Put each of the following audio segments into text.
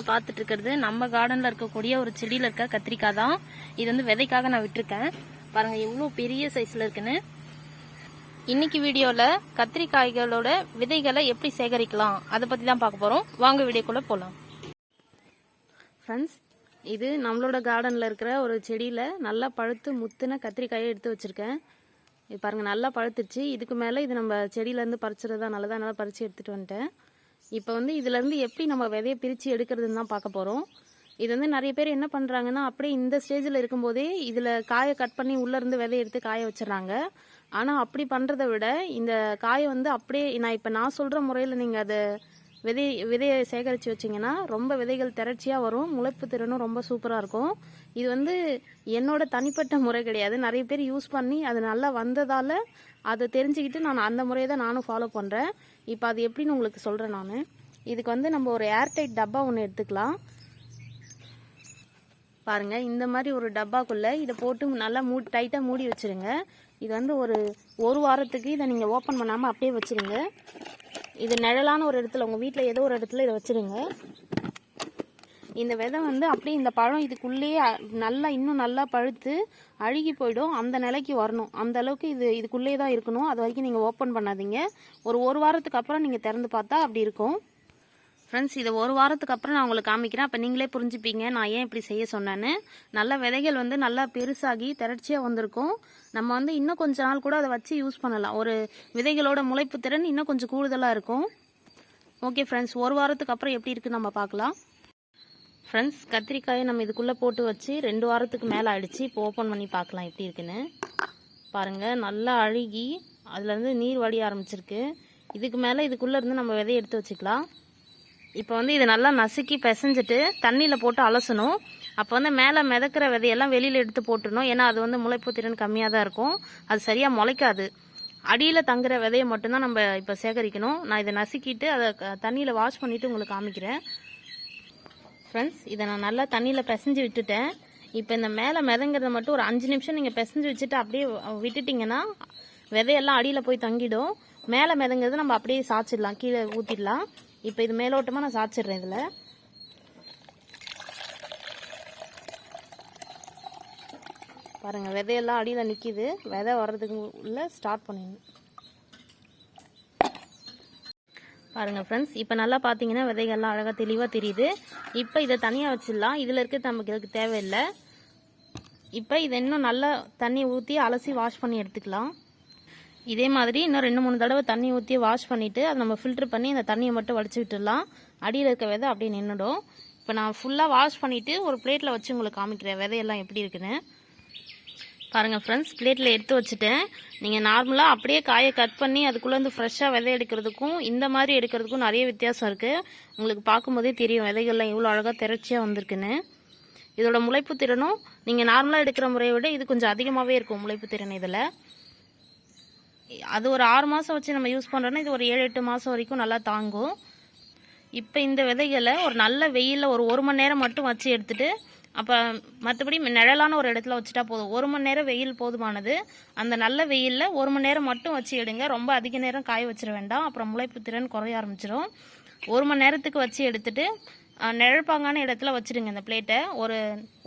பார்த்துட்டு இருக்கிறது நம்ம கார்டனில் இருக்கக்கூடிய ஒரு செடியில் இருக்க கத்திரிக்காய் தான். இது வந்து விதைக்காக நான் விட்டுருக்கேன். பாருங்கள் எவ்வளோ பெரிய சைஸில் இருக்குன்னு. இன்னைக்கு வீடியோவில் கத்திரிக்காய்களோட விதைகளை எப்படி சேகரிக்கலாம் அதை பற்றி தான் பார்க்க போகிறோம். வாங்க வீடியோக்குள்ளே போகலாம். ஃப்ரெண்ட்ஸ், இது நம்மளோட கார்டனில் இருக்கிற ஒரு செடியில் நல்லா பழுத்து முத்துன கத்திரிக்காயை எடுத்து வச்சுருக்கேன். இது பாருங்கள் நல்லா பழுத்துருச்சு. இதுக்கு மேலே இது நம்ம செடியிலேருந்து பறிச்சுறதா நல்லதாக நல்லா பறித்து எடுத்துகிட்டு வந்துட்டேன். இப்போ வந்து இதுலேருந்து எப்படி நம்ம விதையை பிரித்து எடுக்கிறதுன்னு தான் பார்க்க போகிறோம். இது வந்து நிறைய பேர் என்ன பண்ணுறாங்கன்னா, அப்படியே இந்த ஸ்டேஜில் இருக்கும்போதே இதில் காயை கட் பண்ணி உள்ளேருந்து விதையை எடுத்து காய வச்சிடறாங்க. ஆனால் அப்படி பண்ணுறதை விட இந்த காயை வந்து அப்படியே நான் சொல்கிற முறையில் நீங்கள் அதை விதையை சேகரித்து வச்சிங்கன்னா ரொம்ப விதைகள் திரட்சியாக வரும். முளைப்பு திறனும் ரொம்ப சூப்பராக இருக்கும். இது வந்து என்னோட தனிப்பட்ட முறை கிடையாது. நிறைய பேர் யூஸ் பண்ணி அது நல்லா வந்ததால் அதை தெரிஞ்சுக்கிட்டு நான் அந்த முறையை தான் நானும் ஃபாலோ பண்ணுறேன். இப்போ அது எப்படின்னு உங்களுக்கு சொல்கிறேன். நான் இதுக்கு வந்து நம்ம ஒரு ஏர்டைட் டப்பா ஒன்று எடுத்துக்கலாம். பாருங்கள், இந்த மாதிரி ஒரு டப்பாக்குள்ளே இதை போட்டு நல்லா டைட்டாக மூடி வச்சுருங்க. இது வந்து ஒரு வாரத்துக்கு இதை நீங்கள் ஓப்பன் பண்ணாமல் அப்படியே வச்சுருங்க. இது நிழலான ஒரு இடத்துல, உங்கள் வீட்டில் ஏதோ ஒரு இடத்துல இதை வச்சுருங்க. இந்த விதை வந்து அப்படியே இந்த பழம் இதுக்குள்ளேயே இன்னும் நல்லா பழுத்து அழுகி போயிடும். அந்த நிலைக்கு வரணும். அந்த அளவுக்கு இதுக்குள்ளேயே தான் இருக்கணும். அது வரைக்கும் நீங்கள் ஓப்பன் பண்ணாதீங்க. ஒரு வாரத்துக்கு அப்புறம் நீங்கள் திறந்து பார்த்தா அப்படி இருக்கும். ஃப்ரெண்ட்ஸ், இதை ஒரு வாரத்துக்கு அப்புறம் நான் உங்களுக்கு காமிக்கிறேன். அப்போ நீங்களே புரிஞ்சுப்பீங்க நான் ஏன் இப்படி செய்ய சொன்னேன்னு. நல்ல விதைகள் வந்து நல்லா பெருசாகி திரட்சியாக வந்திருக்கும். நம்ம வந்து இன்னும் கொஞ்ச நாள் கூட அதை வச்சு யூஸ் பண்ணலாம். ஒரு விதைகளோட முளைப்பு திறன் இன்னும் கொஞ்சம் கூடுதலாக இருக்கும். ஓகே ஃப்ரெண்ட்ஸ், ஒரு வாரத்துக்கு அப்புறம் எப்படி இருக்குன்னு நம்ம பார்க்கலாம். ஃப்ரெண்ட்ஸ், கத்திரிக்காயை நம்ம இதுக்குள்ளே போட்டு வச்சு 2 வாரத்துக்கு மேலே ஆயிடுச்சு. இப்போ ஓப்பன் பண்ணி பார்க்கலாம் எப்படி இருக்குன்னு. பாருங்கள், நல்லா அழுகி அதுலேருந்து நீர் வடிய ஆரம்பிச்சிருக்கு. இதுக்கு மேலே இதுக்குள்ளே இருந்து நம்ம விதையை எடுத்து வச்சுக்கலாம். இப்போ வந்து இதை நல்லா நசுக்கி பிசைஞ்சிட்டு தண்ணியில் போட்டு அலசணும். அப்போ வந்து மேலே மிதக்கிற விதையெல்லாம் வெளியில் எடுத்து போட்டுடணும். ஏன்னா அது வந்து முளைப்பு திறன் கம்மியாக தான் இருக்கும். அது சரியாக முளைக்காது. அடியில் தங்குற விதையை மட்டும்தான் நம்ம இப்போ சேகரிக்கணும். நான் இதை நசுக்கிட்டு அதை தண்ணியில் வாஷ் பண்ணிவிட்டு உங்களுக்கு காமிக்கிறேன். ஃப்ரெண்ட்ஸ், இதை நான் நல்லா தண்ணியில் பிசைஞ்சு விட்டுட்டேன். இப்போ இந்த மேலே மிதங்கிறத மட்டும் ஒரு 5 நிமிஷம் நீங்கள் பிசைஞ்சு வச்சுட்டு அப்படியே விட்டுட்டிங்கன்னா விதையெல்லாம் அடியில் போய் தங்கிடும். மேலே மிதங்கிறது நம்ம அப்படியே சாய்ச்சிடலாம், கீழே ஊற்றிடலாம். இப்போ இது மேலோட்டமாக நான் சாய்ச்சிடுறேன். இதில் பாருங்கள், விதையெல்லாம் அடியில் நிற்கிது. விதை வர்றதுக்கு உள்ள ஸ்டார்ட் பண்ணிடணும். பாருங்கள் ஃப்ரெண்ட்ஸ், இப்போ நல்லா பார்த்தீங்கன்னா விதைகள்லாம் அழகாக தெளிவாக தெரியுது. இப்போ இதை தனியாக வச்சிடலாம். இதில் இருக்க நமக்கு இதுக்கு தேவையில்லை. இப்போ இதை இன்னும் நல்லா தண்ணி ஊற்றி அலசி வாஷ் பண்ணி எடுத்துக்கலாம். இதே மாதிரி இன்னும் 2-3 தடவை தண்ணி ஊற்றி வாஷ் பண்ணிவிட்டு அதை நம்ம ஃபில்ட்ரு பண்ணி அந்த தண்ணியை மட்டும் வடிச்சு விட்டுடலாம். அடியில் இருக்க விதை அப்படியே நின்றுடும். இப்போ நான் ஃபுல்லாக வாஷ் பண்ணிவிட்டு ஒரு பிளேட்டில் வச்சு உங்களுக்கு காமிக்கிறேன் விதையெல்லாம் எப்படி இருக்குன்னு. பாருங்கள் ஃப்ரெண்ட்ஸ், பிளேட்டில் எடுத்து வச்சுட்டேன். நீங்கள் நார்மலாக அப்படியே காயை கட் பண்ணி அதுக்குள்ளேருந்து ஃப்ரெஷ்ஷாக விதை எடுக்கிறதுக்கும் இந்த மாதிரி எடுக்கிறதுக்கும் நிறைய வித்தியாசம் இருக்குது. உங்களுக்கு பார்க்கும்போதே தெரியும் விதைகள்லாம் எவ்வளோ அழகாக திரட்சியாக வந்திருக்குன்னு. இதோட முளைப்பு திறனும் நீங்கள் நார்மலாக எடுக்கிற முறையை விட இது கொஞ்சம் அதிகமாகவே இருக்கும் முளைப்பு திறன். இதில் அது ஒரு 6 மாதம் வச்சு நம்ம யூஸ் பண்ணுறோன்னா இது ஒரு 7-8 மாதம் வரைக்கும் நல்லா தாங்கும். இப்போ இந்த விதைகளை ஒரு நல்ல வெயிலில் ஒரு மணி நேரம் மட்டும் வச்சு எடுத்துகிட்டு, அப்போ மற்றபடி நிழலான ஒரு இடத்துல வச்சுட்டா போதும். 1 மணி நேரம் வெயில் போதுமானது. அந்த நல்ல வெயிலில் 1 மணி நேரம் மட்டும் வச்சு எடுங்க. ரொம்ப அதிக நேரம் காய வச்சிட வேண்டாம். அப்புறம் முளைப்பு திறன் குறைய ஆரம்பிச்சிடும். 1 மணி நேரத்துக்கு வச்சு எடுத்துட்டு நிழற்பாங்கான இடத்துல வச்சுடுங்க. இந்த பிளேட்டை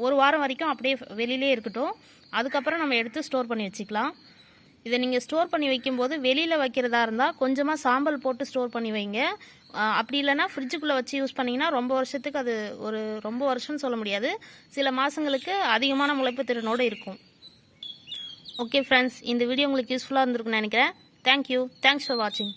ஒரு வாரம் வரைக்கும் அப்படியே வெளியிலே இருக்கட்டும். அதுக்கப்புறம் நம்ம எடுத்து ஸ்டோர் பண்ணி வச்சுக்கலாம். இதை நீங்கள் ஸ்டோர் பண்ணி வைக்கும்போது வெளியில் வைக்கிறதா இருந்தால் கொஞ்சமாக சாம்பல் போட்டு ஸ்டோர் பண்ணி வைங்க. அப்படி இல்லைனா ஃப்ரிட்ஜுக்குள்ளே வச்சு யூஸ் பண்ணிங்கன்னா ரொம்ப வருஷத்துக்கு அது ரொம்ப வருஷம்னு சொல்ல முடியாது, சில மாதங்களுக்கு அதிகமான முளைப்பு திறனோடு இருக்கும். ஓகே ஃப்ரெண்ட்ஸ், இந்த வீடியோ உங்களுக்கு யூஸ்ஃபுல்லாக இருந்திருக்குன்னு நினைக்கிறேன். தேங்க்யூ. தேங்க்ஸ் ஃபார் வாட்சிங்.